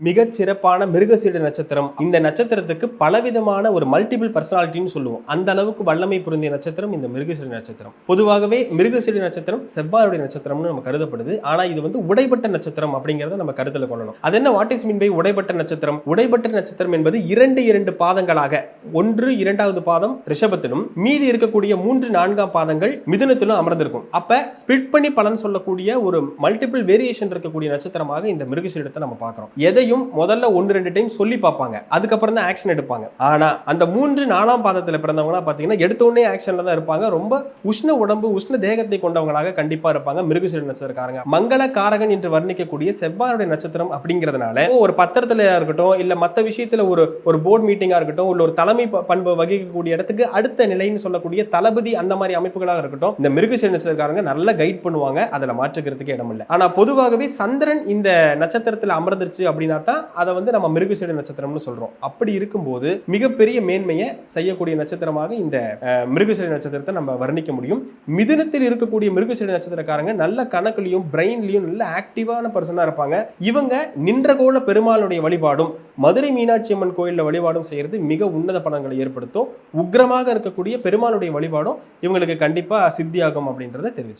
மிகச் சிறப்பான மிருகசீட நட்சத்திரம். இந்த நட்சத்திரத்துக்கு பலவிதமான ஒரு மல்டிபிள் பர்சனாலிட்டின்னு சொல்லுவோம். அந்த அளவுக்கு வல்லமை பொருந்திய நட்சத்திரம் இந்த மிருகசீட நட்சத்திரம். பொதுவாகவே மிருகசீட நட்சத்திரம் செவ்வாயுடைய நட்சத்திரம்னு நம்ம கருதப்படுது. ஆனா இது உடைப்பட்ட நட்சத்திரம் அப்படிங்கறத நம்ம கருத்துல கொள்ளணும். அது என்ன, வாட் இஸ் மீன் பை உடைப்பட்ட நட்சத்திரம்? உடைப்பட்ட நட்சத்திரம் என்பது இரண்டு பாதங்களாக, ஒன்று இரண்டாவது பாதம் ரிஷபத்திலும் மீதி இருக்கக்கூடிய 3-4 பாதங்கள் மிதுனத்திலும் அமர்ந்திருக்கும். அப்ப ஸ்பிளிட் பண்ணி பலன் சொல்லக்கூடிய ஒரு மல்டிபிள் வேரியேஷன் இருக்கக்கூடிய நட்சத்திரமாக இந்த மிருகசீடத்தை நம்ம பார்க்கிறோம். முதல்ல 1-2 டைம் சொல்லி பார்ப்பாங்க, அதுக்கப்புறம் தான் ஆக்ஷன் எடுப்பாங்க. ஆனா அந்த 3-4 பாதத்துல பிறந்தவங்க பாத்தீங்கன்னா எடுத்த உடனே ஆக்ஷன்ல தான் இருப்பாங்க. ரொம்ப உஷ்ண உடம்பு உஷ்ண தேகத்தை கொண்டவங்களாக கண்டிப்பா இருப்பாங்க மிருகசீட நட்சத்திரக்காரங்க. மங்கள காரகன் என்று வர்ணிக்கக்கூடிய செவ்வாயுடைய நட்சத்திரம் அப்படிங்கிறதுனால ஒரு பத்திரத்துல இருக்கட்டும், இல்ல மத்த விஷயத்துல ஒரு போர்டு மீட்டிங்கா இருக்கட்டும், இல்ல ஒரு தலைமை பண்பு வகிக்கக்கூடிய இடத்துக்கு அடுத்த நிலைன்னு சொல்லக்கூடிய தளபதி, அந்த மாதிரி அமைப்புகளாக இருக்கட்டும், இந்த மிருகசீட நட்சத்திரக்காரங்க நல்லா கைட் பண்ணுவாங்க. அதுல மாற்றுக்கிறதுக்கு இடம் இல்லை. ஆனா பொதுவாகவே சந்திரன் இந்த நட்சத்திரத்துல அமர்ந்துருச்சு அப்படின்னா அதை நம்ம மிருகசீட நட்சத்திரம்னு சொல்றோம். அப்படி இருக்கும்போது மிகப்பெரிய மேன்மையை செய்யக்கூடிய நட்சத்திரமாக இந்த மிருகசீட நட்சத்திரத்தை நம்ம வர்ணிக்க முடியும். மிதுனத்தில் இருக்கக்கூடிய மிருகசீட நட்சத்திரக்காரங்க நல்ல கணக்குலையும் பிரெயின்லையும் நல்ல ஆக்டிவான பர்சனா இருப்பாங்க. இவங்க நின்றகோள பெருமாளுடைய வழிபாடும் மதுரை மீனாட்சி அம்மன் கோயிலில் வழிபாடும் செய்யறது மிக உன்னத பலன்களை ஏற்படுத்தும். உக்ரமாக இருக்கக்கூடிய பெருமாளுடைய வழிபாடும் இவங்களுக்கு கண்டிப்பா சித்தியாகும் அப்படின்றத தெரிவிச்சு.